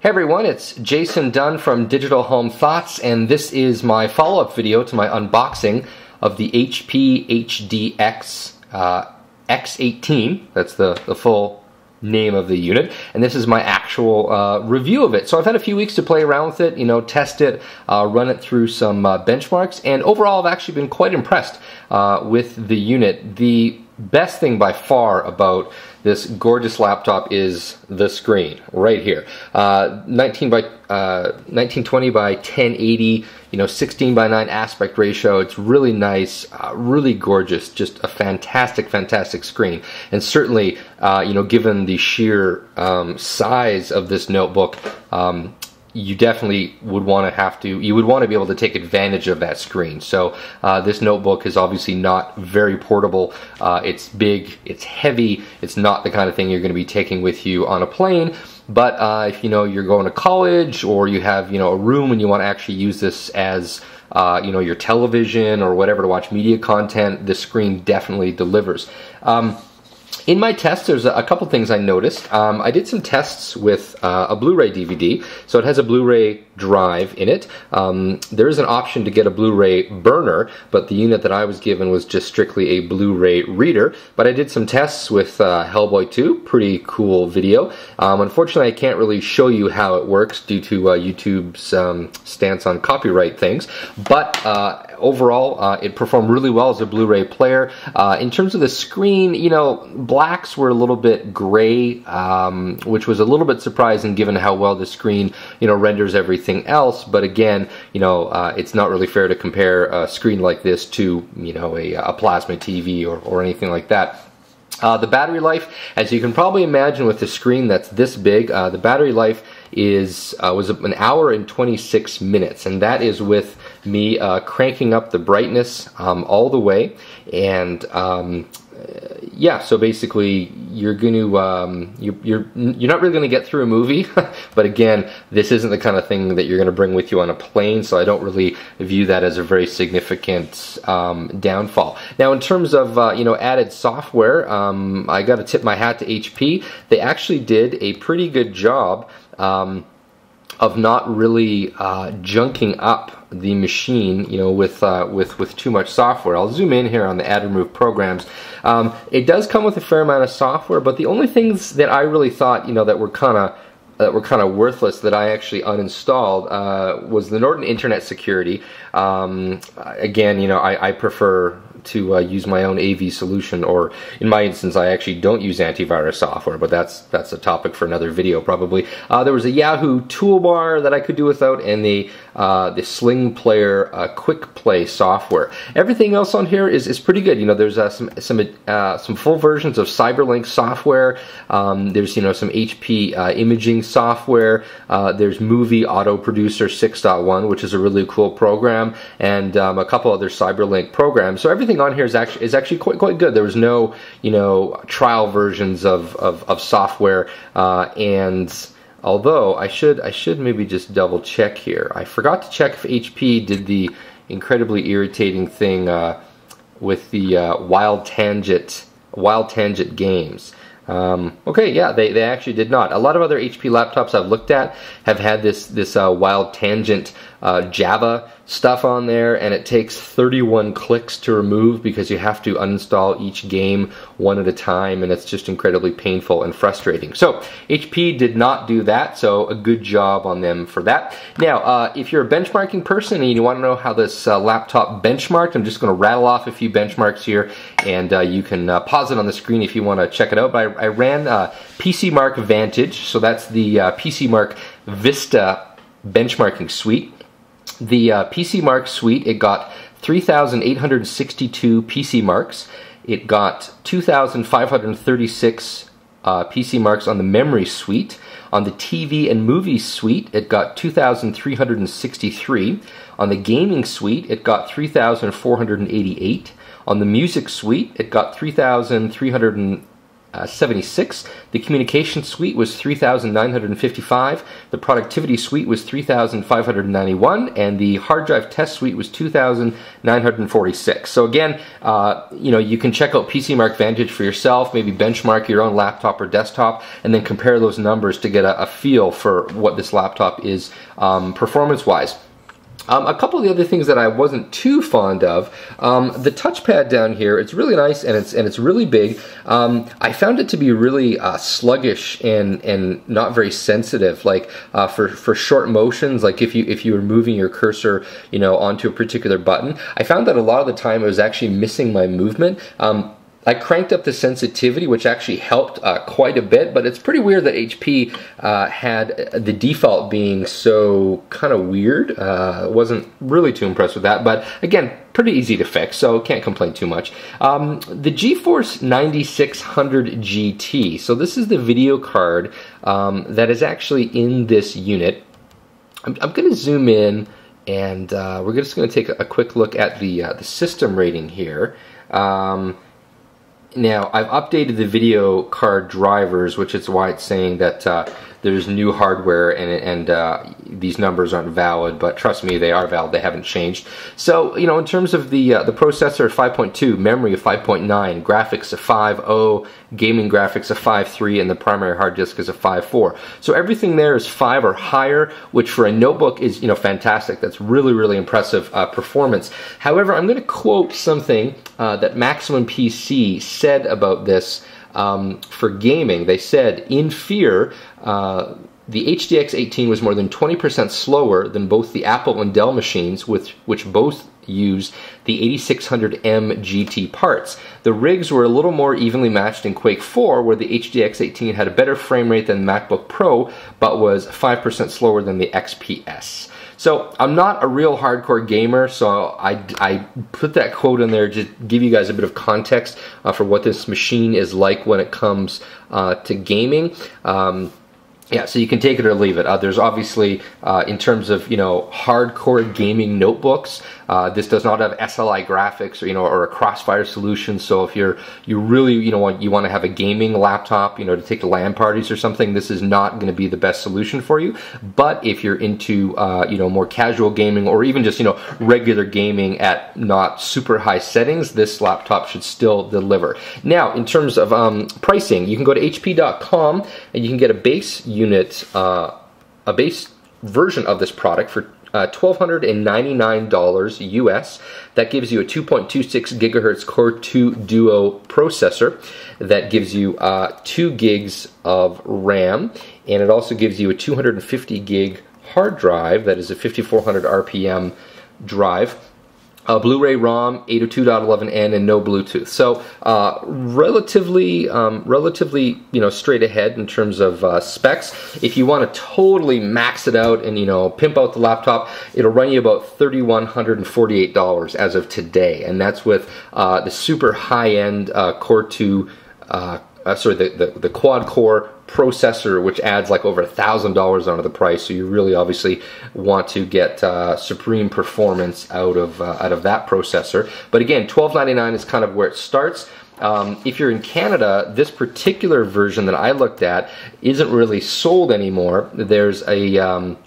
Hey everyone, it's Jason Dunn from Digital Home Thoughts, and this is my follow-up video to my unboxing of the HP HDX X18. That's the full name of the unit, and this is my actual review of it. So I've had a few weeks to play around with it, test it, run it through some benchmarks, and overall I've actually been quite impressed with the unit. The best thing by far about this gorgeous laptop is the screen right here. 1920 by 1080, 16 by 9 aspect ratio. It's really nice, really gorgeous, just a fantastic screen. And certainly, given the sheer size of this notebook, you definitely would want to be able to take advantage of that screen. So this notebook is obviously not very portable. It's big, it's heavy, it's not the kind of thing you're going to be taking with you on a plane. But if you're going to college, or you have a room and you want to actually use this as your television or whatever to watch media content, the screen definitely delivers. In my tests, there's a couple things I noticed. I did some tests with a Blu-ray DVD, so it has a Blu-ray drive in it. There is an option to get a Blu-ray burner, but the unit that I was given was just strictly a Blu-ray reader. But I did some tests with Hellboy 2, pretty cool video. Unfortunately, I can't really show you how it works due to YouTube's stance on copyright things, but overall, it performed really well as a Blu-ray player. In terms of the screen, blacks were a little bit gray, which was a little bit surprising given how well the screen, renders everything else. But again, it's not really fair to compare a screen like this to, a plasma TV or anything like that. The battery life, as you can probably imagine with a screen that's this big, the battery life was an hour and 26 minutes, and that is with me cranking up the brightness all the way. And yeah, so basically you're going to you're not really going to get through a movie. But again, this isn't the kind of thing that you're going to bring with you on a plane, so I don't really view that as a very significant downfall. Now, in terms of added software, I got to tip my hat to HP. They actually did a pretty good job of not really junking up the machine, with too much software. I'll zoom in here on the add remove programs. It does come with a fair amount of software, but the only things that I really thought, that were kind of worthless that I actually uninstalled was the Norton Internet Security. Again, I prefer to use my own AV solution, or in my instance I actually don't use antivirus software, but that's a topic for another video probably. There was a Yahoo toolbar that I could do without, and the Sling Player quick play software. Everything else on here is pretty good. There's some full versions of CyberLink software. There's some HP imaging software. There's Movie Auto Producer 6.1, which is a really cool program, and a couple other CyberLink programs. So everything on here is actually quite good. There was no trial versions of software, and although I should maybe just double check here. I forgot to check if HP did the incredibly irritating thing with the Wild Tangent games. Okay, yeah, they actually did not. A lot of other HP laptops I've looked at have had this Wild Tangent Java stuff on there, and it takes 31 clicks to remove because you have to uninstall each game one at a time, and it's just incredibly painful and frustrating. So HP did not do that, so a good job on them for that. Now, if you're a benchmarking person and you want to know how this laptop benchmarked, I'm just going to rattle off a few benchmarks here, and you can pause it on the screen if you want to check it out. But I ran PCMark Vantage, so that's the PCMark Vista benchmarking suite. The PC Mark suite, it got 3,862 PC marks. It got 2,536 PC marks on the memory suite. On the TV and movie suite, it got 2,363. On the gaming suite, it got 3,488. On the music suite, it got 3,300. 76. The communication suite was 3,955. The productivity suite was 3,591, and the hard drive test suite was 2,946. So again, you can check out PCMark Vantage for yourself, maybe benchmark your own laptop or desktop, and then compare those numbers to get a feel for what this laptop is performance-wise. A couple of the other things that I wasn't too fond of, the touchpad down here, it's really nice and it's really big. I found it to be really sluggish and not very sensitive. Like for short motions, like if you were moving your cursor, onto a particular button, I found that a lot of the time it was actually missing my movement. I cranked up the sensitivity, which actually helped quite a bit, but it's pretty weird that HP had the default being so kind of weird. Wasn't really too impressed with that, but again, pretty easy to fix, so can't complain too much. The GeForce 9600 GT, so this is the video card that is actually in this unit. I'm going to zoom in, and we're just going to take a quick look at the system rating here. Now, I've updated the video card drivers, which is why it's saying that there's new hardware and these numbers aren't valid, but trust me, they are valid. They haven't changed. So, in terms of the processor, 5.2, memory of 5.9, graphics of 5.0, gaming graphics of 5.3, and the primary hard disk is a 5.4. So everything there is 5 or higher, which for a notebook is, fantastic. That's really, really impressive performance. However, I'm going to quote something that Maximum PC said about this. For gaming, they said, in fear, the HDX 18 was more than 20% slower than both the Apple and Dell machines, which both use the 8600M GT parts. The rigs were a little more evenly matched in Quake 4, where the HDX 18 had a better frame rate than the MacBook Pro, but was 5% slower than the XPS. So I'm not a real hardcore gamer, so I put that quote in there to give you guys a bit of context for what this machine is like when it comes to gaming. Yeah, so you can take it or leave it. There's obviously, in terms of hardcore gaming notebooks, this does not have SLI graphics or a Crossfire solution. So if you really you want to have a gaming laptop to take to LAN parties or something, this is not going to be the best solution for you. But if you're into more casual gaming or even just regular gaming at not super high settings, this laptop should still deliver. Now, in terms of pricing, you can go to HP.com and you can get a base unit, a base version of this product for $1,299 US. That gives you a 2.26 gigahertz Core 2 Duo processor that gives you 2 gigs of RAM, and it also gives you a 250 gig hard drive that is a 5400 RPM drive. Blu-ray ROM, 802.11n, and no Bluetooth. So relatively straight ahead in terms of specs. If you want to totally max it out and pimp out the laptop, it'll run you about $3,148 as of today, and that's with the super high-end Core 2. The quad core processor, which adds like over $1,000 onto the price. So you really obviously want to get supreme performance out of that processor. But again, $1,299 is kind of where it starts. If you're in Canada, this particular version that I looked at isn't really sold anymore. There's a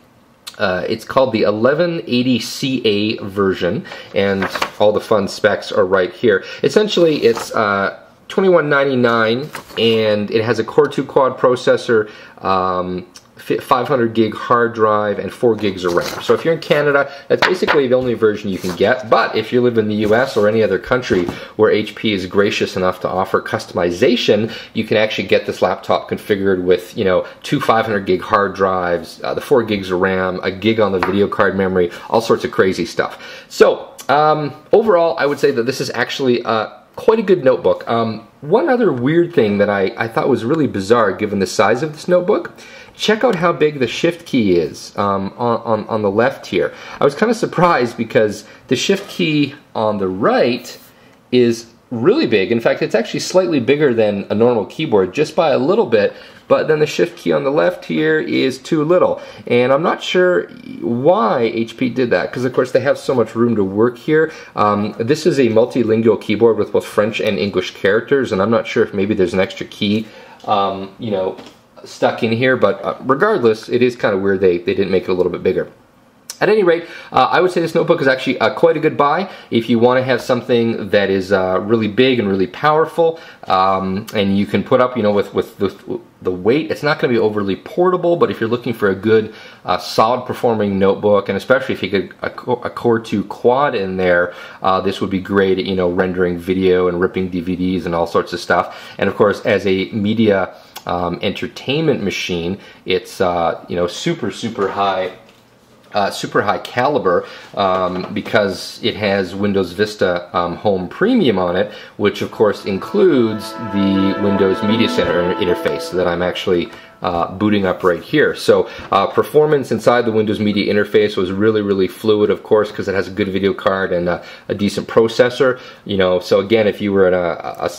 it's called the 1180CA version, and all the fun specs are right here. Essentially, it's $21.99, and it has a Core 2 quad processor, 500 gig hard drive, and 4 gigs of RAM. So if you're in Canada, that's basically the only version you can get. But if you live in the US or any other country where HP is gracious enough to offer customization, you can actually get this laptop configured with 2 500 gig hard drives, the 4 gigs of RAM, a gig on the video card memory, all sorts of crazy stuff. So overall, I would say that this is actually quite a good notebook. One other weird thing that I thought was really bizarre given the size of this notebook, check out how big the shift key is on the left here. I was kind of surprised because the shift key on the right is really big. In fact, it's actually slightly bigger than a normal keyboard, just by a little bit, but then the shift key on the left here is too little. And I'm not sure why HP did that, because of course they have so much room to work here. This is a multilingual keyboard with both French and English characters, and I'm not sure if maybe there's an extra key, you know, stuck in here, but regardless, it is kind of weird they didn't make it a little bit bigger. At any rate, I would say this notebook is actually quite a good buy if you want to have something that is really big and really powerful, and you can put up, you know, with the weight. It's not going to be overly portable, but if you're looking for a good, solid performing notebook, and especially if you get a Core 2 quad in there, this would be great at, you know, rendering video and ripping DVDs and all sorts of stuff. And of course, as a media entertainment machine, it's you know, super high caliber, because it has Windows Vista Home Premium on it, which of course includes the Windows Media Center interface that I'm actually booting up right here. So performance inside the Windows Media interface was really fluid, of course, because it has a good video card and a decent processor. You know, so again, if you were in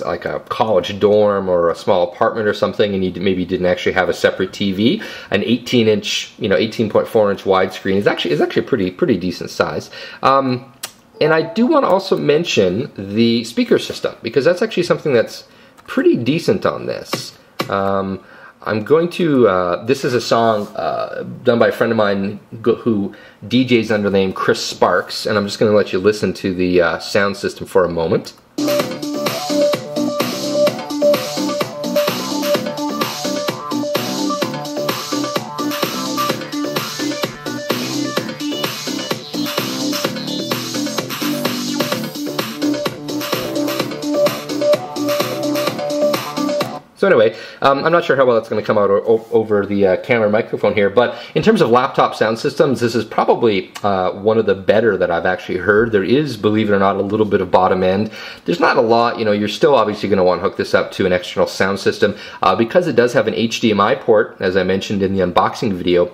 like a college dorm or a small apartment or something, and you maybe didn't actually have a separate TV, an 18-inch, you know, 18.4-inch widescreen is actually a pretty decent size. And I do want to also mention the speaker system, because that's actually something that's pretty decent on this. I'm going to, this is a song done by a friend of mine who DJs under the name Chris Sparks, and I'm just going to let you listen to the sound system for a moment. So anyway, I'm not sure how well it's going to come out over the camera microphone here, but in terms of laptop sound systems, this is probably one of the better that I've actually heard. There is, believe it or not, a little bit of bottom end. There's not a lot, you know, you're still obviously going to want to hook this up to an external sound system, because it does have an HDMI port, as I mentioned in the unboxing video.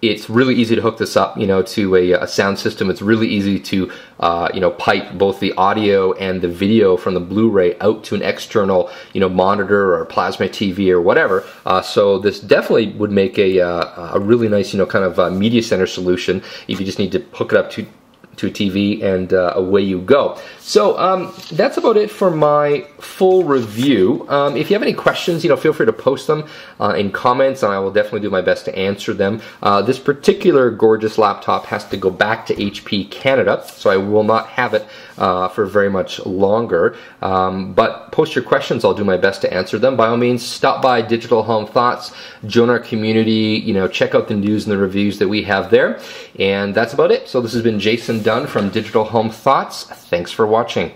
It's really easy to hook this up, you know, to a sound system. It's really easy to, you know, pipe both the audio and the video from the Blu-ray out to an external, you know, monitor or plasma TV or whatever. So this definitely would make a really nice, you know, kind of media center solution if you just need to hook it up to a TV and away you go. So that's about it for my full review. If you have any questions, you know, feel free to post them in comments, and I will definitely do my best to answer them. This particular gorgeous laptop has to go back to HP Canada, so I will not have it for very much longer. But post your questions, I'll do my best to answer them. By all means, stop by Digital Home Thoughts, join our community, you know, check out the news and the reviews that we have there. And that's about it. So this has been Jason Dunn from Digital Home Thoughts. Thanks for watching.